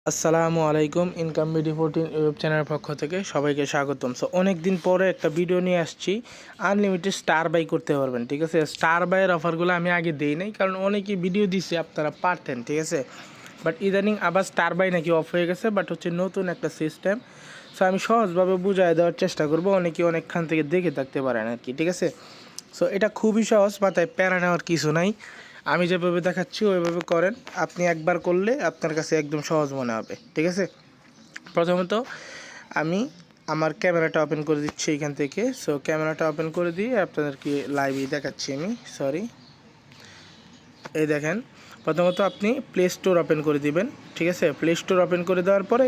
আসসালামু আলাইকুম। Income BD 14 YouTube চ্যানেলের পক্ষ থেকে সবাইকে স্বাগতম। সো অনেক দিন পরে একটা ভিডিও নিয়ে আসছি। আনলিমিটেড স্টার বাই করতে পারবেন, ঠিক আছে। স্টার বাইয়ের অফারগুলো আমি আগে দিই নাই, কারণ অনেকেই ভিডিও দিচ্ছে আপনারা পারতেন, ঠিক আছে। বাট ইদানিং আবার স্টার বাই নাকি অফ হয়ে গেছে, বাট হচ্ছে নতুন একটা সিস্টেম। সো আমি সহজভাবে বুঝাই দেওয়ার চেষ্টা করব, অনেকে অনেকখান থেকে দেখে থাকতে পারেন আর কি, ঠিক আছে। সো এটা খুবই সহজ, মাথায় প্যারা নেওয়ার কিছু নাই। আমি যেভাবে দেখাচ্ছি ওইভাবে করেন, আপনি একবার করলে আপনার কাছে একদম সহজ মনে হবে, ঠিক আছে। প্রথমত আমি আমার ক্যামেরাটা ওপেন করে দিচ্ছি এখান থেকে। সো ক্যামেরাটা ওপেন করে দিয়ে আপনাদেরকে লাইভই দেখাচ্ছি আমি, সরি। এই দেখেন, প্রথমত আপনি প্লে স্টোর ওপেন করে দিবেন, ঠিক আছে। প্লে স্টোর ওপেন করে দেওয়ার পরে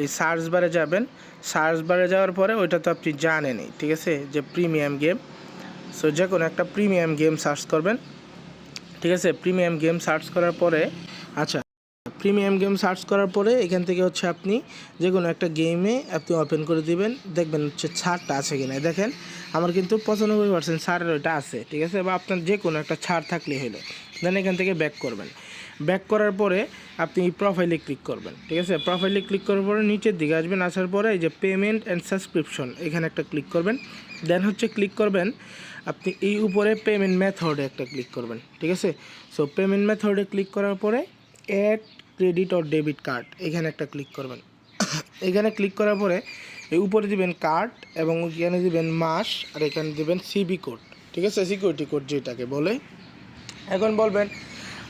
এই সার্চ বারে যাবেন। সার্চ বারে যাওয়ার পরে ওইটা তো আপনি জানেনই, ঠিক আছে, যে প্রিমিয়াম গেম। সো যে কোনো একটা প্রিমিয়াম গেম সার্চ করবেন, ঠিক আছে। প্রিমিয়াম গেম সার্চ করার পরে প্রিমিয়াম গেম সার্চ করার পরে এখান থেকে হচ্ছে আপনি যে কোনো একটা গেমে আপনি ওপেন করে দিবেন, দেখবেন হচ্ছে ছাড়টা আছে কিনা। দেখেন আমার কিন্তু 95% ছাড়ের ওইটা আছে, ঠিক আছে। বা আপনার যে কোনো একটা ছাড় থাকলেই হলো। দেন এখান থেকে ব্যাক করবেন। ব্যাক করার পরে আপনি প্রোফাইলে ক্লিক করবেন, ঠিক আছে। প্রোফাইলে ক্লিক করার পরে নিচের দিকে আসবেন, আসার পরে এই যে পেমেন্ট অ্যান্ড সাবস্ক্রিপশন এখানে একটা ক্লিক করবেন। দেন হচ্ছে ক্লিক করবেন আপনি এই উপরে পেমেন্ট মেথডে একটা ক্লিক করবেন, ঠিক আছে। সো পেমেন্ট মেথডে ক্লিক করার পরে add credit or debit card এখানে একটা ক্লিক করবেন। এখানে ক্লিক করার পরে এই উপরে দিবেন কার্ড এবং এখানে দিবেন মাস, আর এখানে দিবেন সিবি কোড, ঠিক আছে, সিকিউরিটি কোড যেটাকে বলে। এখন বলবেন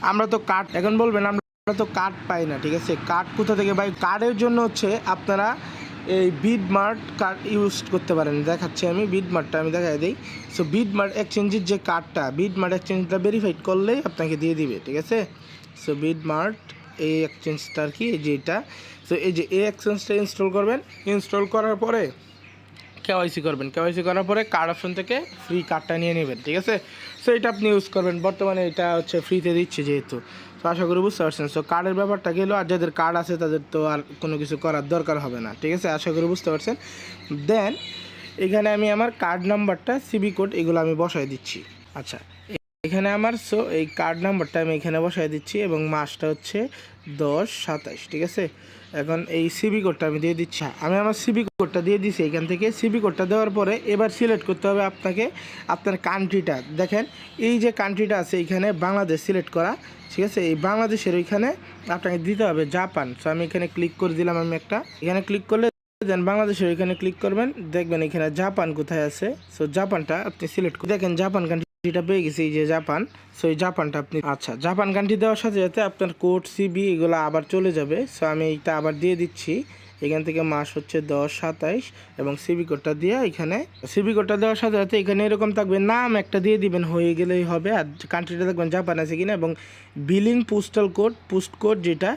আমরা তো কার্ড, এখন বলবেন আমরা তো কার্ড পাই না, ঠিক আছে। কার্ড কোথা থেকে পাই? কার্ডের জন্য হচ্ছে আপনারা এই বিডমার্ট কার্ড ইউজ করতে পারেন। দেখাচ্ছি আমি বিডমার্টটা আমি দেখাই দিই। সো বিডমার্ট এক্সচেঞ্জের যে কার্ডটা, বিডমার্ট এক্সচেঞ্জটা ভেরিফাইড করলেই আপনাকে দিয়ে দিবে, ঠিক আছে। সো বিডমার্ট এই এক্সচেঞ্জটা আর কি, যেটা। সো এই যে এই এক্সচেঞ্জটা ইনস্টল করবেন। ইনস্টল করার পরে কেওয়াইসি করবেন। কেওয়াইসি করার পরে কার্ড অপশন থেকে ফ্রি কার্ডটা নিয়ে নেবেন, ঠিক আছে। সো এটা আপনি ইউজ করবেন, বর্তমানে এটা হচ্ছে ফ্রিতে দিচ্ছে যেহেতু। তো আশা করি বুঝতে পারছেন। সো কার্ডের ব্যাপারটা গেলো, আর যাদের কার্ড আছে তাদের তো আর কোনো কিছু করার দরকার হবে না, ঠিক আছে। আশা করি বুঝতে পারছেন। দেন এখানে আমি আমার কার্ড নাম্বারটা, সিবি কোড এগুলো আমি বসাই দিচ্ছি। আচ্ছা, এখানে আমার সো এই কার্ড নাম্বারটা আমি এখানে বসাই দিচ্ছি এবং মাসটা হচ্ছে 10/27, ঠিক আছে। এখন এই সিবি কোডটা আমি দিয়ে দিচ্ছি। আমি আমার সিবি কোডটা দিয়ে দিচ্ছি এখান থেকে। সিবি কোডটা দেওয়ার পরে এবার সিলেক্ট করতে হবে আপনাকে আপনার কান্ট্রিটা। দেখেন এই যে কান্ট্রিটা আছে এখানে বাংলাদেশ সিলেক্ট করা, ঠিক আছে। এই বাংলাদেশের ওইখানে আপনাকে দিতে হবে জাপান। সো আমি এখানে ক্লিক করে দিলাম, আমি একটা এখানে ক্লিক করলে দেন বাংলাদেশের এখানে ক্লিক করবেন, দেখবেন এখানে জাপান কোথায় আছে। সো জাপানটা আপনি সিলেক্ট করে দেখেন জাপান কান্ট্রিটা পেয়ে গেছি, এই যে জাপান। সো এই জাপানটা আপনি, আচ্ছা, জাপান কান্ট্রি দেওয়ার সাথে সাথে আপনার কোড সিবি এগুলো আবার চলে যাবে। সো আমি এইটা আবার দিয়ে দিচ্ছি। এখান থেকে মাস হচ্ছে 10/27 এবং সিবি কোডটা দিয়ে এখানে সিবি কোডটা দেওয়ার সাথে সাথে এখানে এরকম থাকবে, নাম একটা দিয়ে দিবেন, হয়ে গেলেই হবে। আর কান্ট্রিটা দেখবেন জাপান আছে কিনা, এবং billing postal code, post code যেটা,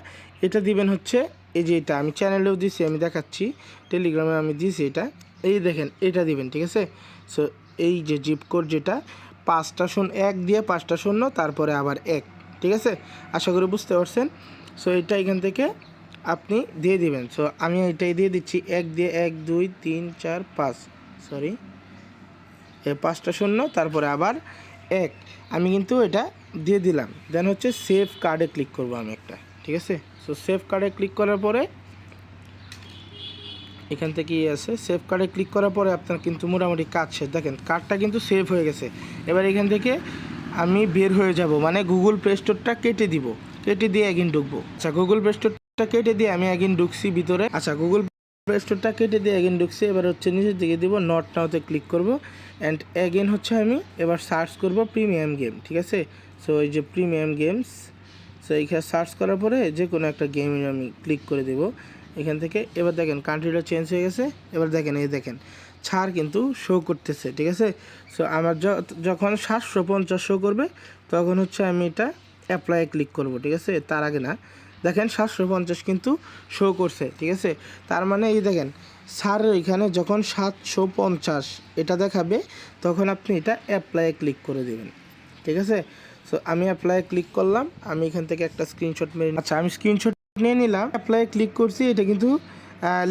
এটা দিবেন হচ্ছে এই যে এটা আমি চ্যানেলেও দিছি, আমি দেখাচ্ছি, টেলিগ্রামে আমি দিছি এটা, এই দেখেন এটা দিবেন, ঠিক আছে। সো এই যে জিপ কোড যেটা 1 দিয়ে 5টা শূন্য তারপরে আবার 1, ঠিক আছে। আশা করি বুঝতে পারছেন। সো এটা এখান থেকে আপনি দিয়ে দিবেন। সো আমি এটাই দিয়ে দিচ্ছি, 1 দিয়ে 1 2 3 4 5, সরি, 5টা শূন্য তারপরে আবার 1, আমি কিন্তু এটা দিয়ে দিলাম। দেন হচ্ছে সেভ কার্ডে ক্লিক করব আমি একটা, ঠিক আছে। সো সেভ কার্ডে ক্লিক করার পরে এখান থেকে আছে সেভ কার্ডে ক্লিক করার পরে আপনার কিন্তু মোটামুটি কাজ শেষ। দেখেন কার্ডটা কিন্তু সেভ হয়ে গেছে। এবার এখান থেকে আমি বের হয়ে যাব, মানে গুগল প্লে স্টোরটা কেটে দিব, কেটে দিয়ে এগিন ঢুকবো। আচ্ছা, গুগল প্লে স্টোরটা কেটে দিয়ে আমি এগিন ঢুকছি ভিতরে। আচ্ছা, গুগল প্লে স্টোরটা কেটে দিয়ে এগিন ঢুকছি। এবার হচ্ছে নিচের দিকে দিব, নট নাওতে ক্লিক করব অ্যান্ড এগেন হচ্ছে আমি এবার সার্চ করব প্রিমিয়াম গেম, ঠিক আছে। সো এই যে প্রিমিয়াম গেমস, সো এইখানে সার্চ করার পরে যে কোনো একটা গেমে আমি ক্লিক করে দেব এখান থেকে। এবার দেখেন কান্ট্রিটা চেঞ্জ হয়ে গেছে। এবার দেখেন এই দেখেন ছাড় কিন্তু শো করতেছে, ঠিক আছে। সো আমার যখন 750 শো করবে তখন হচ্ছে আমি এটা অ্যাপ্লাই ক্লিক করব, ঠিক আছে। তার আগে না, দেখেন 750 কিন্তু শো করছে, ঠিক আছে। তার মানে এই দেখেন ছাড়ের এখানে যখন 750 এটা দেখাবে তখন আপনি এটা অ্যাপ্লাই ক্লিক করে দেবেন, ঠিক আছে। সো আমি অ্যাপ্লাই ক্লিক করলাম, আমি এখান থেকে একটা স্ক্রিনশট মেরে, আচ্ছা, আমি স্ক্রিনশট নিয়ে নিলাম, অ্যাপ্লাই ক্লিক করছি। এটা কিন্তু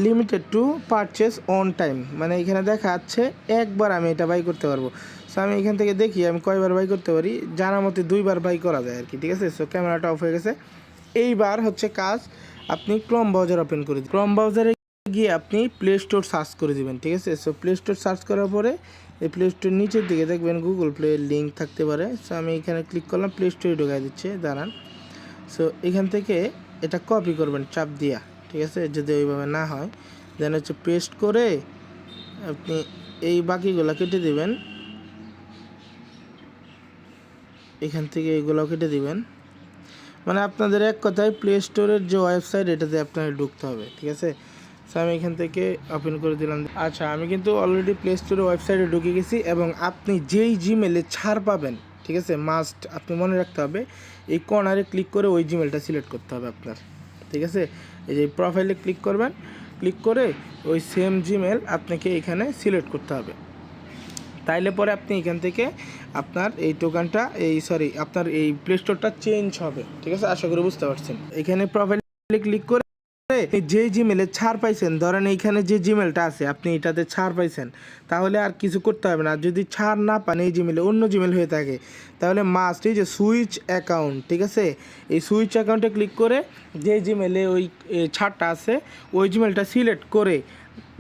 limited to purchase on time, মানে এখানে দেখা যাচ্ছে একবার আমি এটা বাই করতে পারবো। সো আমি এখান থেকে দেখি আমি কয়বার বাই করতে পারি, জানার মতে 2বার বাই করা যায় আর কি, ঠিক আছে। সো ক্যামেরাটা অফ হয়ে গেছে। এইবার হচ্ছে কাজ, আপনি ক্রোম ব্রাউজার ওপেন করে দিন। ক্রোম ব্রাউজারে গিয়ে আপনি প্লে স্টোর সার্চ করে দিবেন, ঠিক আছে। সো প্লে স্টোর সার্চ করার পরে এই প্লে স্টোর নিচের দিকে দেখবেন গুগল প্লে লিঙ্ক থাকতে পারে। সো আমি এখানে ক্লিক করলাম, প্লে স্টোরে ঢোকাই দিচ্ছে, দাঁড়ান। সো এখান থেকে এটা কপি করবেন চাপ দিয়া, ঠিক আছে। যদি ওইভাবে না হয় দেন হচ্ছে পেস্ট করে আপনি এই বাকিগুলো কেটে দিবেন, এখান থেকে এইগুলো কেটে দিবেন। মানে আপনাদের এক কথায় প্লে স্টোরের যে ওয়েবসাইট এটাতে আপনার ঢুকতে হবে, ঠিক আছে। সো আমি এখান থেকে ওপেন করে দিলাম। আচ্ছা, আমি কিন্তু অলরেডি প্লে স্টোরের ওয়েবসাইটে ঢুকে গেছি এবং আপনি যেই জিমেলে ছাড় পাবেন, ঠিক আছে, মাস্ট আপনি মনে রাখতে হবে এই কর্নারে ক্লিক করে ওই জিমেলটা সিলেক্ট করতে হবে আপনার, ঠিক আছে। এই যে প্রোফাইলে ক্লিক করবেন, ক্লিক করে ওই সেম জিমেল আপনাকে এখানে সিলেক্ট করতে হবে। তাইলে পরে আপনি এখান থেকে আপনার এই টোকানটা আপনার এই প্লে স্টোরটা চেঞ্জ হবে, ঠিক আছে। আশা করি বুঝতে পারছেন। এখানে প্রোফাইলে ক্লিক করে যে জিমেলে ছাড় পাইছেন, ধরেন এইখানে যে জিমেলটা আছে আপনি এটাতে ছাড় পাইছেন, তাহলে আর কিছু করতে হবে না। যদি ছাড় না পান এই জিমেলে, অন্য জিমেল হয়ে থাকে, তাহলে মাস্ট এই যে সুইচ অ্যাকাউন্ট, ঠিক আছে, এই সুইচ অ্যাকাউন্টে ক্লিক করে যে জিমেলে ওই ছাড়টা আছে ওই জিমেলটা সিলেক্ট করে,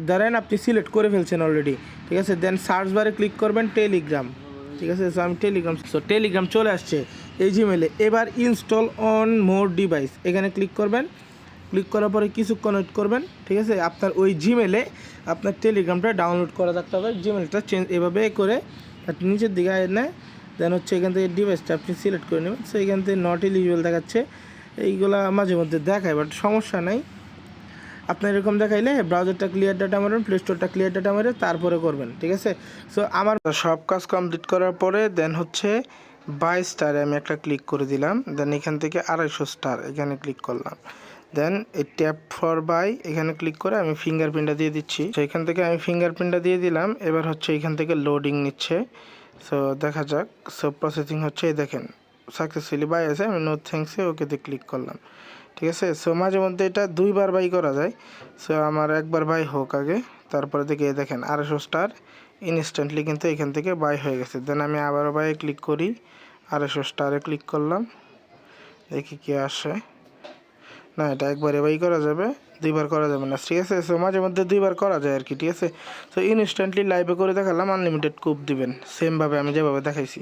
ধরেন আপনি সিলেক্ট করে ফেলছেন অলরেডি, ঠিক আছে। দেন সার্চ বারে ক্লিক করবেন টেলিগ্রাম, ঠিক আছে। সো আমি টেলিগ্রাম চলে আসছে এই জিমেলে। এবার ইনস্টল অন মোর ডিভাইস এখানে ক্লিক করবেন, ক্লিক করার পরে কিছুক্ষণ ওয়েট করবেন, ঠিক আছে। আপনার ওই জিমেলে আপনার টেলিগ্রামটা ডাউনলোড করা থাকতে হবে। জিমেলটা চেঞ্জ এভাবে করে আপনি নিচের দিকে এনে দেন হচ্ছে এখান থেকে ডিভাইসটা আপনি সিলেক্ট করে নেবেন। সো এখান থেকে নট এলিজিবল দেখাচ্ছে, এইগুলা মাঝে মধ্যে দেখায়, বাট সমস্যা নাই। আপনার এরকম দেখাইলে ব্রাউজারটা ক্লিয়ার ডাটা মারবেন, প্লে স্টোরটা ক্লিয়ার ডাটা মারে তারপরে করবেন, ঠিক আছে। সো আমার সব কাজ কমপ্লিট করার পরে দেন হচ্ছে বাই স্টারে আমি একটা ক্লিক করে দিলাম। দেন এখান থেকে 250 স্টার এখানে ক্লিক করলাম। দেন এই ট্যাপ ফর বাই এখানে ক্লিক করে আমি ফিঙ্গারপ্রিন্টটা দিয়ে দিচ্ছি। তো এখান থেকে আমি ফিঙ্গারপ্রিন্টটা দিয়ে দিলাম। এবার হচ্ছে এখান থেকে লোডিং নিচ্ছে। সো দেখা যাক। সো প্রসেসিং হচ্ছে, এই দেখেন সাকসেসফুলি বাই আছে। আমি নো থ্যাঙ্কসে ওকেতে ক্লিক করলাম, ঠিক আছে। সো মাঝে মধ্যে এটা 2বার বাই করা যায়। সো আমার একবার বাই হোক আগে, তারপরে দেখে দেখেন 250 স্টার ইনস্ট্যান্টলি কিন্তু এখান থেকে বাই হয়ে গেছে। দেন আমি আবারও বাইয়ে ক্লিক করি, 250 স্টারে ক্লিক করলাম, দেখি কি আসে। না, এটা একবারে বাই করা যাবে, 2বার করা যাবে না, ঠিক আছে। সো মাঝে মধ্যে 2বার করা যায় আর কি, ঠিক আছে। তো ইনস্ট্যান্টলি লাইভে করে দেখালাম, আনলিমিটেড কুপ দিবেন সেমভাবে আমি যেভাবে দেখাইছি।